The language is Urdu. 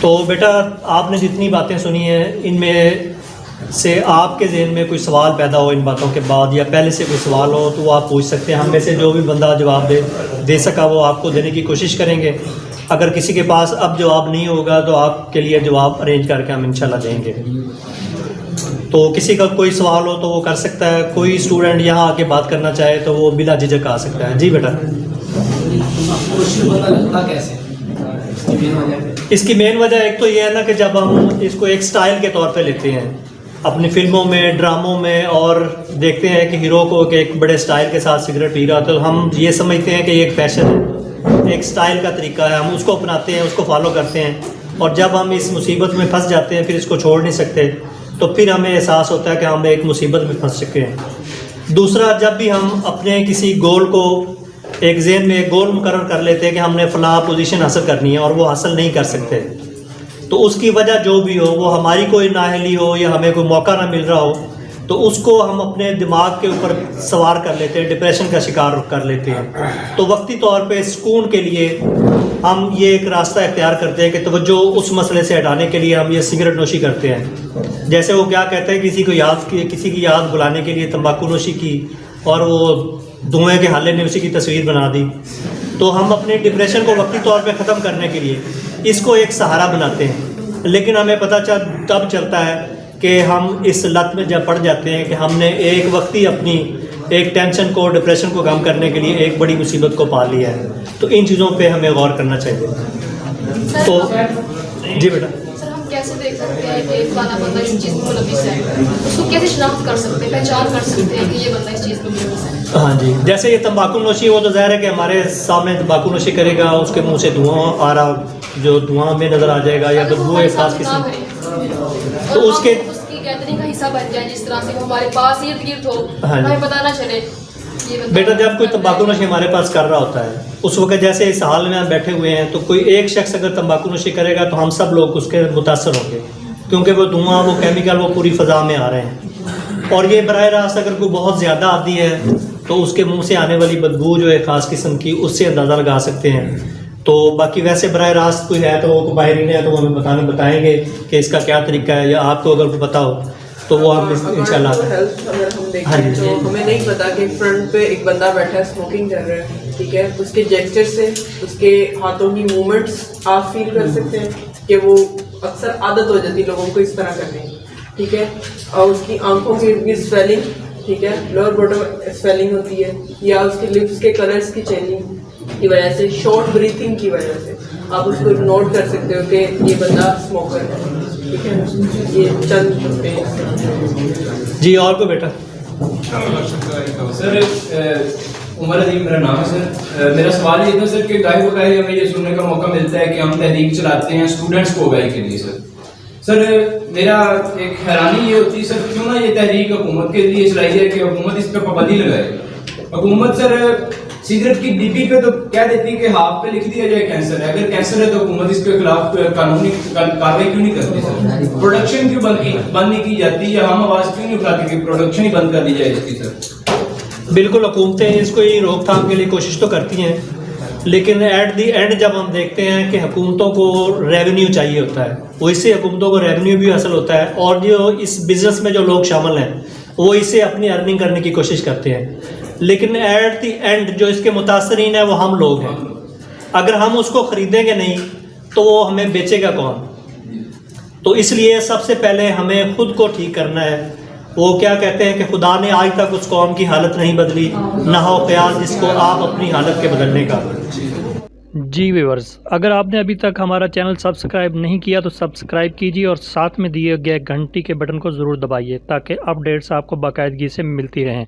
تو بیٹا آپ نے جتنی باتیں سنی ہیں ان میں سے آپ کے ذہن میں کوئی سوال پیدا ہو ان باتوں کے بعد یا پہلے سے کوئی سوال ہو تو وہ آپ پوچھ سکتے ہیں. ہم میں سے جو بھی بندہ جواب دے سکا وہ آپ کو دینے کی کوشش کریں گے. اگر کسی کے پاس اب جواب نہیں ہوگا تو آپ کے لیے جواب ارینج کر کے ہم انشاءاللہ دیں گے. تو کسی کا کوئی سوال ہو تو وہ کر سکتا ہے. کوئی اسٹوڈنٹ یہاں آ کے بات کرنا چاہے تو وہ بلا جھجک آ سکتا ہے. جی بیٹا. اس کی مین وجہ ایک تو یہ ہے نا کہ جب ہم اس کو ایک سٹائل کے طور پہ لیتے ہیں اپنی فلموں میں ڈراموں میں اور دیکھتے ہیں کہ ہیرو کو کہ ایک بڑے سٹائل کے ساتھ سگریٹ پی رہا تو ہم یہ سمجھتے ہیں کہ یہ ایک فیشن ہے, ایک سٹائل کا طریقہ ہے, ہم اس کو اپناتے ہیں, اس کو فالو کرتے ہیں. اور جب ہم اس مصیبت میں پھنس جاتے ہیں پھر اس کو چھوڑ نہیں سکتے تو پھر ہمیں احساس ہوتا ہے کہ ہم ایک مصیبت میں پھنس چکے ہیں. دوسرا, جب بھی ہم اپنے کسی گول کو ایک ذہن میں ایک گول مقرر کر لیتے ہیں کہ ہم نے فلاں پوزیشن حاصل کرنی ہے اور وہ حاصل نہیں کر سکتے تو اس کی وجہ جو بھی ہو, وہ ہماری کوئی نااہلی ہو یا ہمیں کوئی موقع نہ مل رہا ہو, تو اس کو ہم اپنے دماغ کے اوپر سوار کر لیتے ہیں, ڈپریشن کا شکار کر لیتے ہیں. تو وقتی طور پہ سکون کے لیے ہم یہ ایک راستہ اختیار کرتے ہیں کہ توجہ اس مسئلے سے ہٹانے کے لیے ہم یہ سگریٹ نوشی کرتے ہیں. جیسے وہ کیا کہتے ہیں, کسی کی یاد بلانے کے لیے تمباکو نوشی کی اور وہ دھوئیں کے حالے نے اسی کی تصویر بنا دی. تو ہم اپنے ڈپریشن کو وقتی طور پہ ختم کرنے کے لیے اس کو ایک سہارا بناتے ہیں. لیکن ہمیں پتہ تب چلتا ہے کہ ہم اس لت میں جب پڑ جاتے ہیں کہ ہم نے ایک وقتی اپنی ایک ٹینشن کو, ڈپریشن کو کم کرنے کے لیے ایک بڑی مصیبت کو پا لیا ہے. تو ان چیزوں پہ ہمیں غور کرنا چاہیے. تو جی بیٹا. کیسے دیکھ سکتے ہیں کہ فلانا بندہ اس چیز میں ملوث ہے, اس کو کیسے شناخت کر سکتے ہیں, پہچان کر سکتے ہیں کہ یہ بندہ اس چیز میں ملوث ہے؟ ہاں جی, جیسے یہ تمباکو نوشی وہ تو ظاہر ہے کہ ہمارے سامنے تمباکو نوشی کرے گا, اس کے منہ سے دھواں آ رہا, جو دھواں میں نظر آ جائے گا یا بدبو احساس کسی, تو اس کے گیدرنگ کا حصہ بن جائے جس طرح سے وہ ہمارے پاس ارد گرد ہو, ہمیں پتہ نہ چلے. بیٹا جب کوئی تمباکو نوشی ہمارے پاس کر رہا ہوتا ہے اس وقت جیسے اس حال میں ہم بیٹھے ہوئے ہیں تو کوئی ایک شخص اگر تمباکو نوشی کرے گا تو ہم سب لوگ اس کے متاثر ہوں گے کیونکہ وہ دھواں, وہ کیمیکل وہ پوری فضا میں آ رہے ہیں. اور یہ براہ راست اگر کوئی بہت زیادہ آتی ہے تو اس کے منہ سے آنے والی بدبو جو ہے خاص قسم کی, اس سے اندازہ لگا سکتے ہیں. تو باقی ویسے براہ راست کوئی ہے تو وہ باہرین ہے تو وہ ہمیں بتائیں گے کہ اس کا کیا طریقہ ہے, یا آپ کو اگر پتہ ہو تو وہ ہم انشاءاللہ. اگر ہم دیکھیں تو ہمیں نہیں پتا کہ فرنٹ پہ ایک بندہ بیٹھا ہے اسموکنگ کر رہا ہے, ٹھیک ہے, اس کے جیسچر سے, اس کے ہاتھوں کی موومنٹس آپ فیل کر سکتے ہیں کہ وہ اکثر عادت ہو جاتی ہے لوگوں کو اس طرح کرنے کی, ٹھیک ہے. اور اس کی آنکھوں کی بھی سویلنگ, ٹھیک ہے, لوور باٹم سویلنگ ہوتی ہے, یا اس کے لپس کے کلرز کی چینجنگ کی وجہ سے, شارٹ بریتھنگ کی وجہ سے آپ اس کو نوٹ کر سکتے ہو کہ یہ بندہ اسموکر ہے, ٹھیک ہے. یہ چند جی. اور کو بیٹا. سر عمر عظیم میرا نام ہے سر. میرا سوال یہ تھا سر کہ گاہی بگاہی ہمیں یہ سننے کا موقع ملتا ہے کہ ہم تحریک چلاتے ہیں اسٹوڈنٹس کو اگائی کے لیے. سر میرا ایک حیرانی یہ ہوتی ہے سر, کیوں نہ یہ تحریک حکومت کے لیے چلائی جائے کہ حکومت اس پہ پابندی لگائے. حکومت سر سگریٹ کی ڈبی پہ تو کہہ دیتی ہے کہ ہاتھ پہ لکھ دیا جائے کینسر ہے, اگر کینسر ہے تو حکومت اس کے خلاف قانونی کارروائی کیوں نہیں کرتی سر؟ پروڈکشن کیوں بند نہیں کی جاتی, یا ہم آواز کیوں نہیں اٹھاتے کہ پروڈکشن ہی بند کر دی جائے اس کی سر؟ بالکل حکومتیں اس کو روک تھام کے لیے کوشش تو کرتی ہیں, لیکن ایٹ دی اینڈ جب ہم دیکھتے ہیں کہ حکومتوں کو ریونیو چاہیے ہوتا ہے, وہ اس سے حکومتوں کو ریونیو بھی حاصل ہوتا ہے, اور جو اس بزنس میں جو لوگ شامل ہیں وہ اس سے اپنی ارننگ کرنے کی کوشش کرتے ہیں, لیکن ایٹ دی اینڈ جو اس کے متاثرین ہیں وہ ہم لوگ ہیں. اگر ہم اس کو خریدیں گے نہیں تو وہ ہمیں بیچے گا کون؟ تو اس لیے سب سے پہلے ہمیں خود کو ٹھیک کرنا ہے. وہ کیا کہتے ہیں کہ خدا نے آج تک اس قوم کی حالت نہیں بدلی, نہ ہو خیال جس کو آپ اپنی حالت کے بدلنے کا. جی ویورز, اگر آپ نے ابھی تک ہمارا چینل سبسکرائب نہیں کیا تو سبسکرائب کیجیے اور ساتھ میں دیے گئے گھنٹی کے بٹن کو ضرور دبائیے تاکہ اپڈیٹس آپ کو باقاعدگی سے ملتی رہیں.